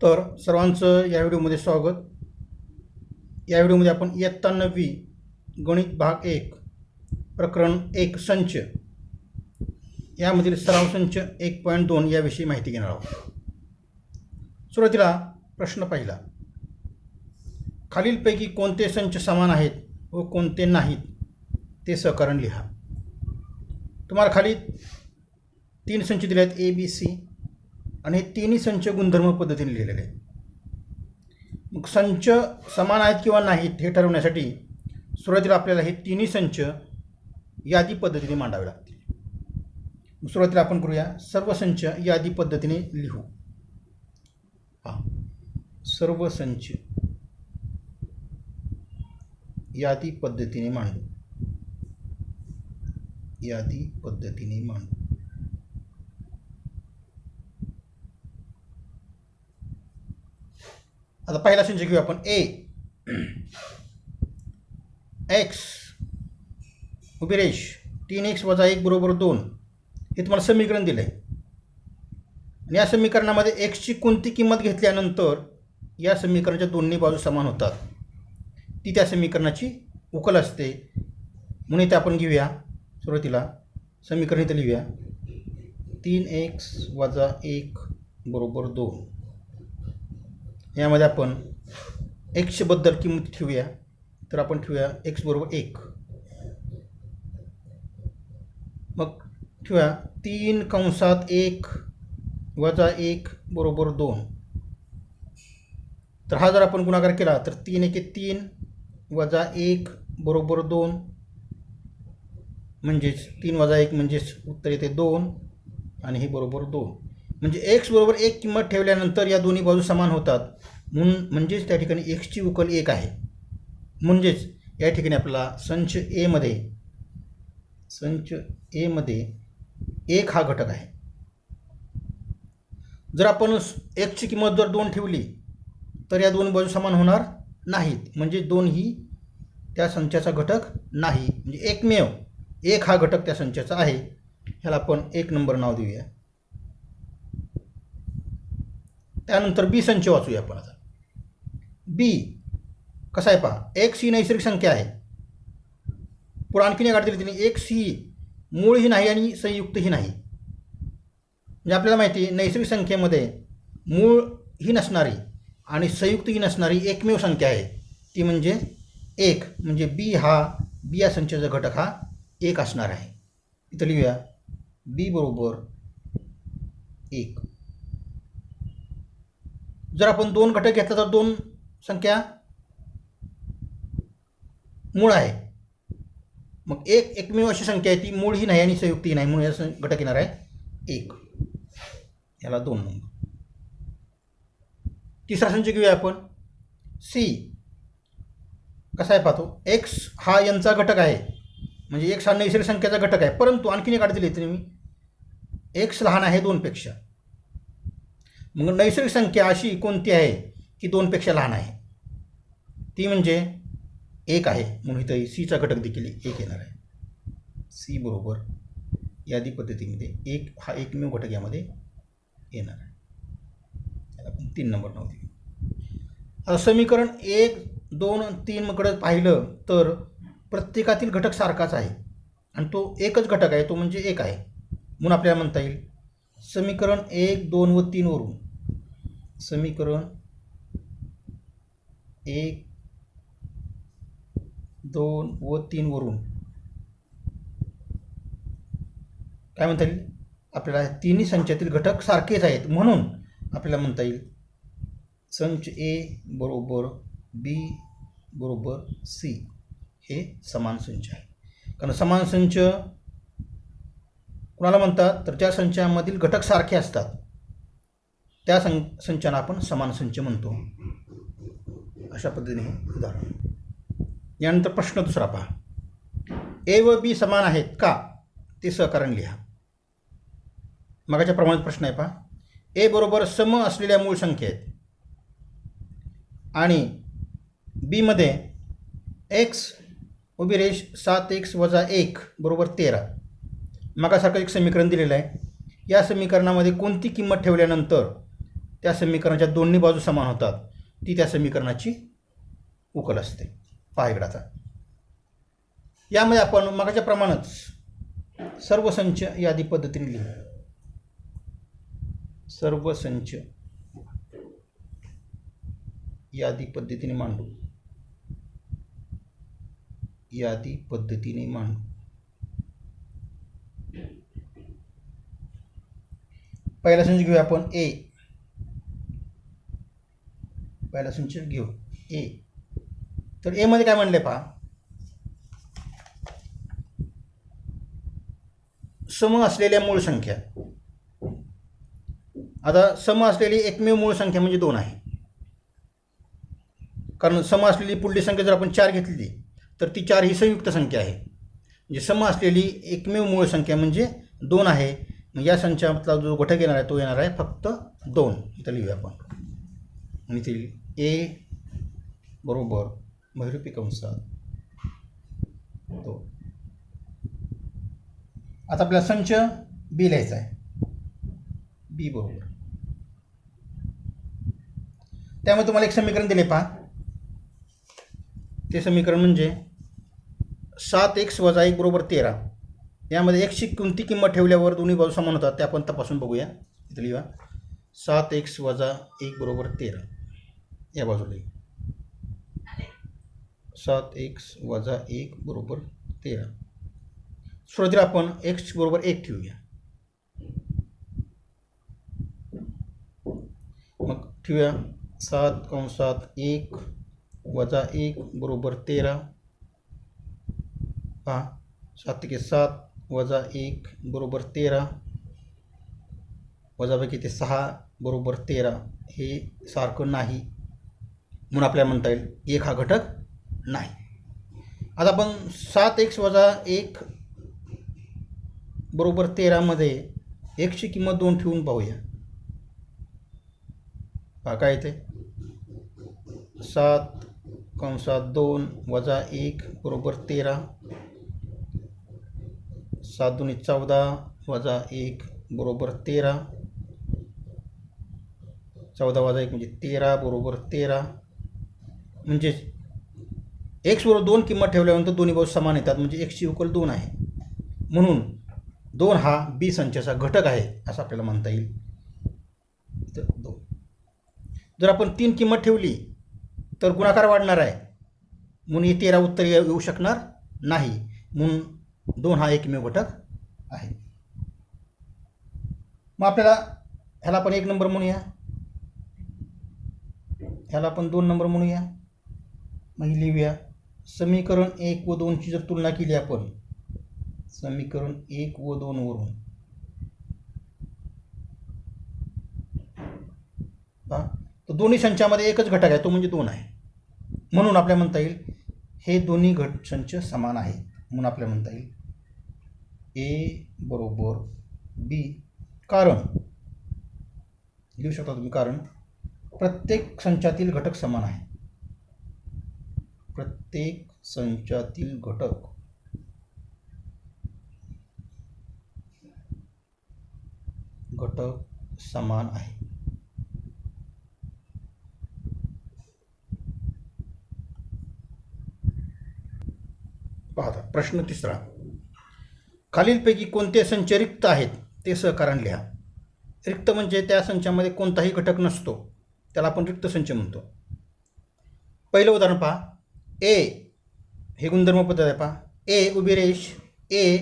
तर सर्वांचं या व्हिडिओमध्ये स्वागत. या व्हिडिओमध्ये आपण इयत्ता 9वी गणित भाग 1 प्रकरण 1 संच यामधील सराव संच 1.2 याविषयी माहिती घेणार आहोत. सुरुवातीला प्रश्न पहिला, खालीलपैकी कोणते संच समान आहेत व कोणते नाहीत ते सहकरण लिहा. तुम्हाला खाली 3 संच दिले आहेत ए बी सी आणि हे तिन्ही संच गुणधर्म पद्धतीने लिहिलेले आहेत. मग संच समान आहेत किंवा नाहीत हे ठरवण्यासाठी सुरुवातीला आपल्याला हे तिन्ही संच यादी पद्धतीने मांडावे लागतील. सुरुवातीला आपण करूया, सर्व संच यादी पद्धतीने लिहू. सर्व संच यादी पद्धतीने मांडू. यादी पद्धतीने मांडू. आता पहिला संच घेऊ आपण. ए एक्स उभी रेष 3x - 1 = 2 हे तुम्हाला समीकरण दिलं आहे. आणि या समीकरणामध्ये एक्सची कोणती किंमत घेतल्यानंतर या समीकरणाच्या दोन्ही बाजू समान होतात ती त्या समीकरणाची उकल असते. म्हणून इथे आपण घेऊया, सुरुवातीला समीकरण इथे लिहूया, 3x - 1 = 2. यामध्ये आपण एक्स बद्दल किंमत ठेवूया. तर आपण ठेवूया x = 1. मग ठेवूया 3(1 - 1 = 2. तर हा जर आपण गुणाकार केला तर 3 × 3 - 1 = 2, म्हणजेच 3 - 1 म्हणजेच उत्तर येते 2 आणि हे बरोबर 2. म्हणजे x = 1 किंमत ठेवल्यानंतर या दोन्ही बाजू समान होतात. म्हणजेच त्या ठिकाणी एक्सची उकल 1 आहे. म्हणजेच या ठिकाणी आपल्याला संच ए मध्ये 1 हा घटक आहे. जर आपण एक्सची किंमत जर 2 ठेवली तर या दोन बाजू समान होणार नाहीत. म्हणजे 2 ही त्या संचाचा घटक नाही. म्हणजे एकमेव 1 हा घटक त्या संचाचा आहे. ह्याला आपण 1 नंबर नाव देऊया. त्यानंतर बी संच वाचूया आपण. आता बी कसा आहे पहा. एक्स ही नैसर्गिक संख्या आहे. पुढे आणखीन एक अट दिली तिने, एक्स ही मूळ ही नाही आणि संयुक्त ही नाही. म्हणजे आपल्याला माहिती आहे नैसर्गिक संख्येमध्ये मूळ ही नसणारी आणि संयुक्त ही नसणारी एकमेव संख्या आहे ती म्हणजे 1. म्हणजे बी या संचाचा घटक हा 1 असणार आहे. इथं लिहूया बी = 1. जर आपण 2 घटक घेतला तर 2 संख्या मूळ आहे. मग एकमेव अशी संख्या आहे ती मूळ ही नाही आणि संयुक्तही नाही, म्हणून या घटक येणार आहे 1. याला 2 नंबर. तिसरा संच घेऊया आपण. सी कसा आहे पाहतो. एक्स हा यांचा घटक आहे. म्हणजे एक्स हा नैसर्गिक संख्येचा घटक आहे. परंतु आणखीन एक अट दिली तरी मी, एक्स लहान आहे 2 पेक्षा. मग नैसर्गिक संख्या अशी कोणती आहे की 2 पेक्षा लहान आहे, ती म्हणजे 1 आहे. म्हणून इथं सीचा घटक देखील 1 येणार आहे. सी बरोबर यादी पद्धतीमध्ये 1 हा एकमेव घटक यामध्ये येणार आहे. त्याला आपण 3 नंबर नाव देऊ. आता समीकरण 1, 2, 3 कडे पाहिलं तर प्रत्येकातील घटक सारखाच आहे आणि तो एकच घटक आहे, तो म्हणजे 1 आहे. म्हणून आपल्याला म्हणता येईल समीकरण 1, 2 व 3 वरून, समीकरण 1, 2 व 3 वरून काय म्हणता येईल आपल्याला, तिन्ही संचातील घटक सारखेच आहेत. म्हणून आपल्याला म्हणता येईल संच ए = बी = सी हे समान संच आहे. कारण समान संच कुणाला म्हणतात तर ज्या संचामधील घटक सारखे असतात त्या संचांना आपण समान संच म्हणतो. अशा पद्धतीने हे उदाहरण. यानंतर प्रश्न दुसरा पहा. ए व बी समान आहेत का ते सहकारण लिहा. मगाच्या प्रमाणे प्रश्न आहे पहा. ए बरोबर सम असलेल्या मूळ संख्या आहेत आणि बी मध्ये एक्स उभी रेष 7x - 1 = 13. मगासारखं एक समीकरण दिलेलं आहे. या समीकरणामध्ये कोणती किंमत ठेवल्यानंतर त्या समीकरणाच्या दोन्ही बाजू समान होतात, ती त्या समीकरणाची उकल असते. पहा इकडे आता यामध्ये आपण मगाच्या प्रमाणच सर्व संच यादी पद्धतीने लिहू. सर्व संच यादी पद्धतीने मांडू. यादी पद्धतीने मांडू. पहिला संच घेऊया आपण ए. पहिला संच घेऊ ए. तर ए मध्ये काय म्हणले पहा, सम असलेल्या मूळ संख्या. आता सम असलेली एकमेव मूळ संख्या म्हणजे 2 आहे. कारण सम असलेली पुढली संख्या जर आपण 4 घेतली तर ती 4 ही संयुक्त संख्या आहे. म्हणजे सम असलेली एकमेव मूळ संख्या म्हणजे 2 आहे. मग या संचातला जो घटक येणार आहे तो येणार आहे फक्त 2. इथं लिहूया आपण. आणि ते ए बरोबर महिरूपी कंसात 2. आता आपल्याला संच बी लिहायचा आहे. बी बरोबर, त्यामुळे तुम्हाला एक समीकरण दिले पहा. ते समीकरण म्हणजे 7x - 1 बरोबर 13. यामध्ये एक्सची कोणती किंमत ठेवल्यावर दोन्ही बाजू समान होतात ते आपण तपासून बघूया. इथे लिहा 7x - 1 बरोबर 13. या बाजूला 7x - 1 बरोबर 13. सुरुवातीला आपण x बरोबर 1 ठेवूया. मग ठेवूया 7(1 - 1 बरोबर 13. पहा 7 × 7 - 1 बरोबर 13. वजाबाकी ते 6 बरोबर 13. हे सारखं नाही म्हणून आपल्याला म्हणता येईल 1 हा घटक नाही. आता आपण 7x - 1 बरोबर 13 मध्ये एक्सची किंमत 2 ठेवून पाहूया. पहा काय येते 7(2 - 1 बरोबर 13. 7×2 = 14 - 1 बरोबर 13. 14 - 1 म्हणजे 13 बरोबर 13. म्हणजे x बरोबर 2 किंमत ठेवल्यानंतर दोन्ही बाजू समान येतात म्हणजे x ची उकल 2 आहे. म्हणून 2 हा बी संचाचा घटक आहे असं आपल्याला म्हणता येईल. 2 जर आपण 3 किंमत ठेवली तर गुणाकार वाढणार आहे म्हणून हे 13 उत्तर येऊ शकणार नाही. म्हणून 2 हा एकमेव घटक आहे. मग आपल्याला ह्याला आपण 1 नंबर म्हणूया, ह्याला आपण 2 नंबर म्हणूया. मग लिहूया समीकरण 1 व 2 ची जर तुलना केली आपण समीकरण 1 व 2 वरून तर दोन्ही संचामध्ये एकच घटक आहे तो म्हणजे 2 आहे. म्हणून आपल्याला म्हणता येईल हे दोन्ही संच समान आहेत. म्हणून आपल्याला म्हणता येईल ए बरोबर बी. कारण लिहू शकता तुम्ही, कारण प्रत्येक संचातील घटक समान आहे. प्रत्येक संचातील घटक समान आहे. पाहता प्रश्न 3. खालीलपैकी कोणते संच रिक्त आहेत ते सहकारण लिहा. रिक्त म्हणजे त्या संचामध्ये कोणताही घटक नसतो, त्याला आपण रिक्त संच म्हणतो. पहिलं उदाहरण पहा. ए हे गुणधर्म पद्धत आहे पहा. ए उभी रेष ए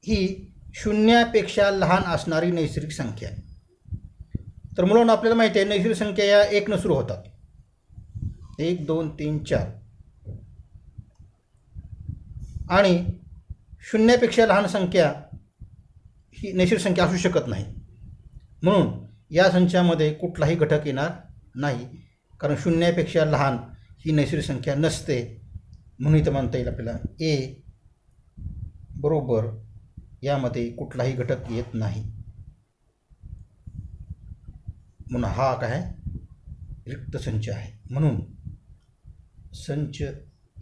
ही 0पेक्षा लहान असणारी नैसर्गिक संख्या आहे. तर मुलांना आपल्याला माहिती आहे नैसर्गिक संख्या या 1 न सुरू होतात. 1 2 3 4 आणि 0पेक्षा लहान संख्या ही नैसर्गिक संख्या असू शकत नाही. म्हणून या संचामध्ये कुठलाही घटक येणार नाही, कारण 0पेक्षा लहान ही नैसर्गिक संख्या नसते. म्हणून इथं म्हणता येईल आपल्याला ए बरोबर यामध्ये कुठलाही घटक येत नाही. म्हणून हा काय आहे रिक्त संच आहे. म्हणून संच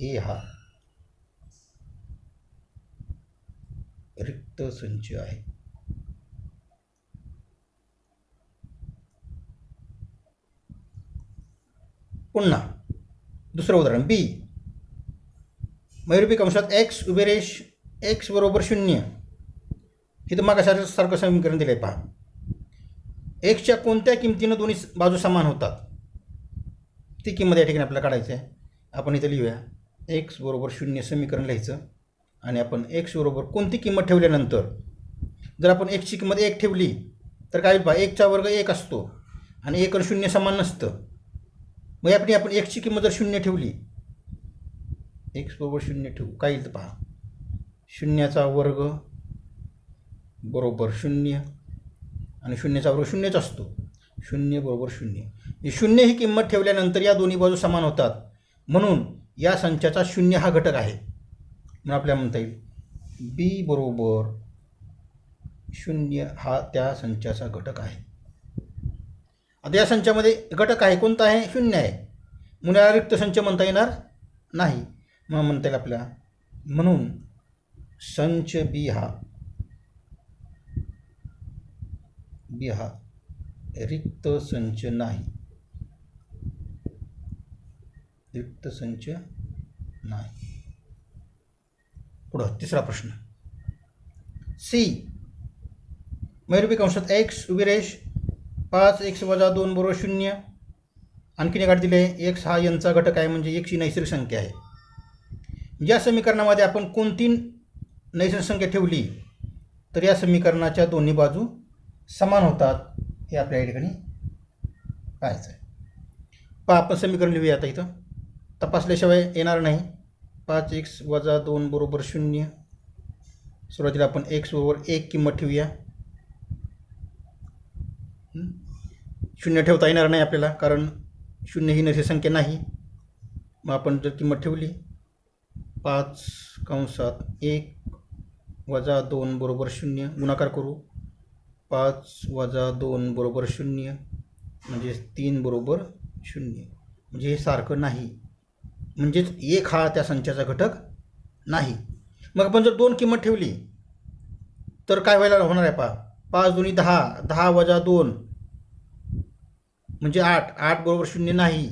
ए हा रिक्त संच आहे. पुन्हा दुसरं उदाहरण बी, महिरूपी कंसात एक्स उभी रेष एक्स बरोबर 0. हे तर मागासारखं समीकरण दिलं आहे पहा. एक्सच्या कोणत्या किमतीनं दोन्ही बाजू समान होतात ती किंमत या ठिकाणी आपल्याला काढायची आहे. आपण इथं लिहूया एक्स बरोबर 0 समीकरण लिहायचं आणि आपण एक्स बरोबर कोणती किंमत ठेवल्यानंतर जर आपण एक्सची किंमत 1 ठेवली तर काय होईल पहा, 1चा वर्ग 1 असतो आणि 1 आणि 0 समान नसतं. मग आपण एक्सची किंमत जर 0 ठेवली, एक्स बरोबर 0 ठेवू, काय येईल तर पहा 0चा वर्ग बरोबर 0 आणि 0चा वर्ग 0च असतो. 0 बरोबर 0. 0 ही किंमत ठेवल्यानंतर या दोन्ही बाजू समान होतात, म्हणून या संचाचा 0 हा घटक आहे. म्हणून आपल्याला म्हणता येईल बी बरोबर 0 हा त्या संचाचा घटक आहे. आता या संचामध्ये घटक आहे कोणता आहे, 0 आहे, म्हणून या रिक्त संच म्हणता येणार नाही. मग म्हणता येईल आपल्याला, म्हणून संच बी हा रिक्त संच नाही. रिक्त संच नाही. पुढं तिसरा प्रश्न सी, महिरूपी कंसात एक्स उभी रेष 5x - 2 बरोबर 0. आणखीन एक अट दिली आहे, एक्स हा यांचा घटक आहे म्हणजे एक्स ही नैसर्गिक संख्या आहे. या समीकरणामध्ये आपण कोणती नैसर्गिक संख्या ठेवली तर या समीकरणाच्या दोन्ही बाजू समान होतात हे आपल्या या ठिकाणी पाहायचं आहे. पहा आपण समीकरण लिहूया. आता इथं तपासल्याशिवाय येणार नाही. 5x - 2 बरोबर 0. सुरुवातीला आपण x बरोबर 1 किंमत ठेवूया. 0 ठेवता येणार नाही आपल्याला, कारण 0 ही नैसर्गिक संख्या नाही. मग आपण जर किंमत ठेवली 5 कंसात 1 - 2 बरोबर 0, गुणाकार करू 5 - 2 बरोबर 0 म्हणजे 3 बरोबर 0, म्हणजे हे सारखं नाही, म्हणजेच 1 हा त्या संचाचा घटक नाही. मग आपण जर 2 किंमत ठेवली तर काय व्हायला होणार आहे पहा, 5 दूनी 10, 10 - 2 म्हणजे 8, 8 बरोबर 0 नाही.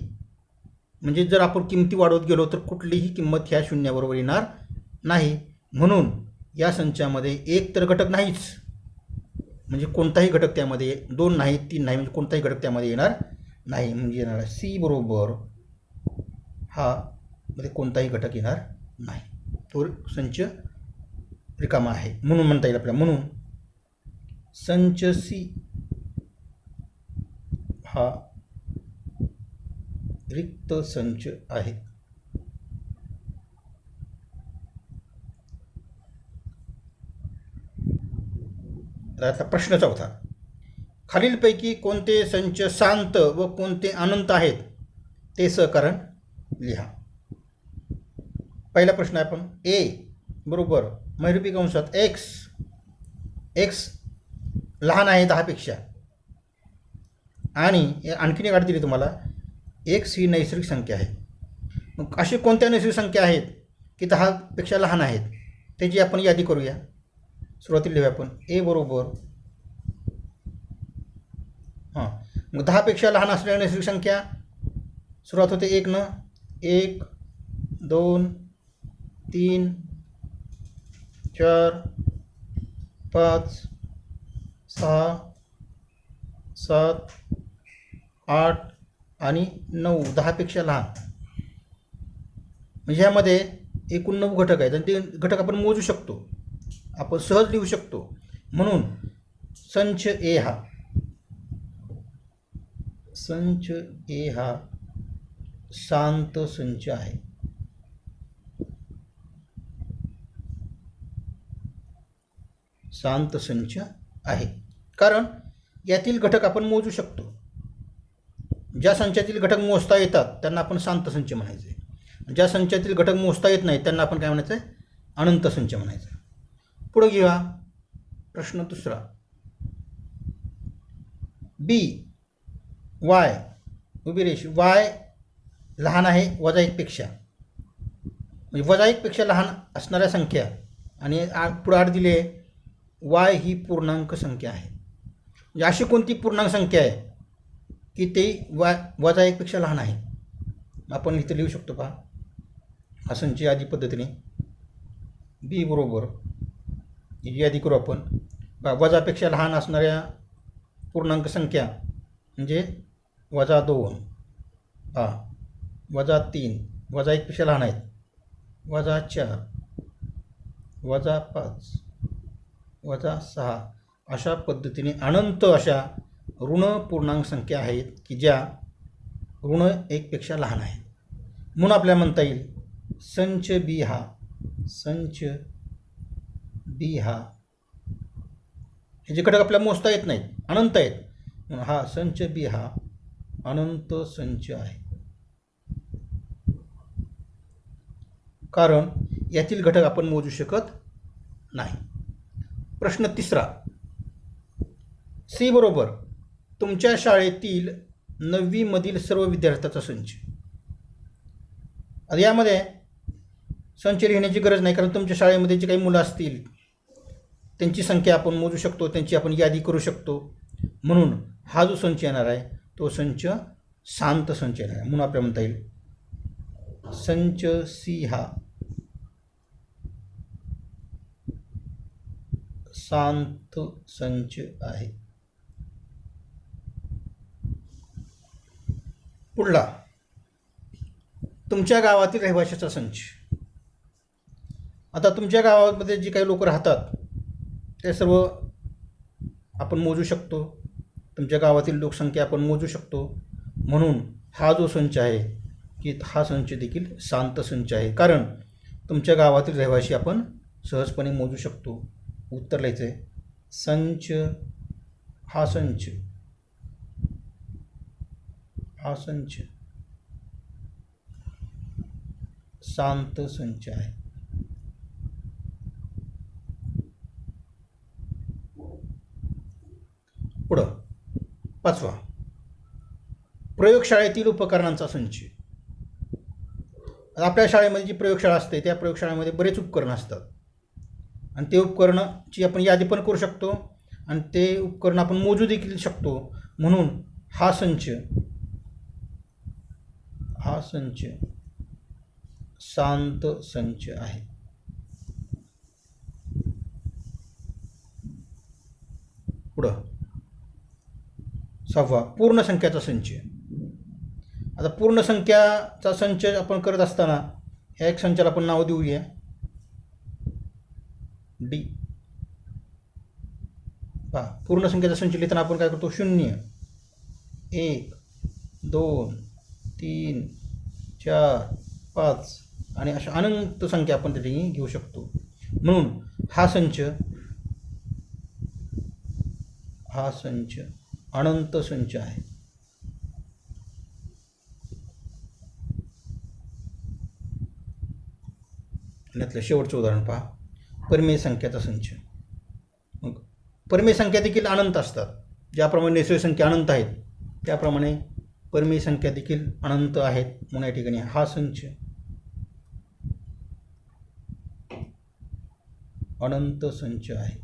म्हणजे जर आपण किमती वाढवत गेलो तर कुठलीही किंमत ह्या 0 बरोबर येणार नाही. म्हणून या संचामध्ये 1 तर घटक नाहीच, म्हणजे कोणताही घटक त्यामध्ये 2 नाही 3 नाही, म्हणजे कोणताही घटक त्यामध्ये येणार नाही. म्हणजे येणार आहे सी बरोबर हा मध्ये कोणताही घटक येणार नाही, तो संच रिकामा आहे. म्हणून म्हणता येईल आपल्याला, म्हणून संच सी हा रिक्त संच आहे. आता प्रश्न चौथा, खालीलपैकी कोणते संच शांत व कोणते अनंत आहेत ते सहकारण लिहा. पहिला प्रश्न आहे आपण ए बरोबर महिरूपी कंसात एक्स लहान आहे 10 पेक्षा आणि आणखीन एक अट दिली तुम्हाला, एक्स ही नैसर्गिक संख्या आहे. मग अशी कोणत्या नैसर्गिक संख्या आहेत की 10 पेक्षा लहान आहेत त्याची आपण यादी करूया. सुरुवातीला लिहूया आपण ए बरोबर मग 10 पेक्षा लहान असलेल्या नैसर्गिक संख्या सुरुवात होते 1 न. 1 2 3 4 5 6 7 8 आणि 9, 10 पेक्षा लहान. म्हणजे ह्यामध्ये एकूण 9 घटक आहेत आणि ते घटक आपण मोजू शकतो, आपण सहज लिहू शकतो. म्हणून संच ए हा शांत संच आहे. शांत संच आहे कारण यातील घटक आपण मोजू शकतो. ज्या संचातील घटक मोजता येतात त्यांना आपण शांत संच म्हणायचे, ज्या संचातील घटक मोजता येत नाहीत त्यांना आपण काय म्हणायचं, अनंत संच म्हणायचं. पुढे घेऊया प्रश्न दुसरा, बी वाय उभी रेष वाय लहान आहे -1 पेक्षा, म्हणजे -1 पेक्षा लहान असणाऱ्या संख्या आणि पुढे आठ दिले वाय ही पूर्णांक संख्या आहे. म्हणजे अशी कोणती पूर्णांक संख्या आहे की ते -1 पेक्षा लहान आहे. आपण इथं लिहू शकतो पहा, हा संच यादी पद्धतीने बी बरोबर यादी करू आपण. वजापेक्षा लहान असणाऱ्या पूर्णांक संख्या म्हणजे -2, -3, -1पेक्षा लहान आहेत, -4, -5, -6 अशा पद्धतीने अनंत अशा ऋण पूर्णांक संख्या आहेत की ज्या ऋण 1पेक्षा लहान आहेत. म्हणून आपल्याला म्हणता येईल संच बी हा हे जे घटक आपल्याला मोजता येत नाहीत, अनंत आहेत, म्हणून हा संच बी हा अनंत संच आहे. कारण यातील घटक आपण मोजू शकत नाही. प्रश्न 3. सी बरोबर तुमच्या शाळेतील 9वी मधील सर्व विद्यार्थ्यांचा संच. आता यामध्ये संच लिहिण्याची गरज नाही, कारण तुमच्या शाळेमध्ये जे काही मुलं असतील त्यांची संख्या आपण मोजू शकतो, त्यांची आपण यादी करू शकतो. म्हणून हा जो संच येणार आहे तो संच शांत संच येणार आहे. म्हणून आपल्याला म्हणता येईल संच सी हा शांत संच आहे. पुढला, तुमच्या गावातील रहिवाशाचा संच. आता तुमच्या गावामध्ये जे काही लोक राहतात ते सर्व आपण मोजू शकतो, तुमच्या गावातील लोकसंख्या आपण मोजू शकतो. म्हणून हा जो संच आहे की हा संच देखील शांत संच आहे, कारण तुमच्या गावातील रहिवाशी आपण सहजपणे मोजू शकतो. उत्तर लिहायचं आहे संच हा संच शांत संच आहे. पुढं 5. प्रयोगशाळेतील उपकरणांचा संच. आपल्या शाळेमध्ये जी प्रयोगशाळा असते त्या प्रयोगशाळेमध्ये बरेच उपकरण असतात आणि ते उपकरणाची आपण यादी पण करू शकतो आणि ते उपकरण आपण मोजू देखील शकतो. म्हणून हा संच शांत संच आहे. पुढं 6. पूर्ण संख्याचा संच. आता पूर्ण संख्याचा संच आपण करत असताना ह्या एक संचाला आपण नाव देऊया डी. पूर्ण संख्याचा संच लिहिताना आपण काय करतो 0, 1, 2, 3, 4, 5 आणि अशा अनंत संख्या आपण त्या ठिकाणी घेऊ शकतो. म्हणून हा संच अनंत संच आहे. यातलं शेवटचं उदाहरण पहा, परिमेय संख्याचा संच. मग परिमेय संख्या देखील अनंत असतात. ज्याप्रमाणे नैसर्गिक संख्या अनंत आहेत त्याप्रमाणे परिमेय संख्या देखील अनंत आहेत. म्हणून या ठिकाणी हा संच अनंत संच आहे.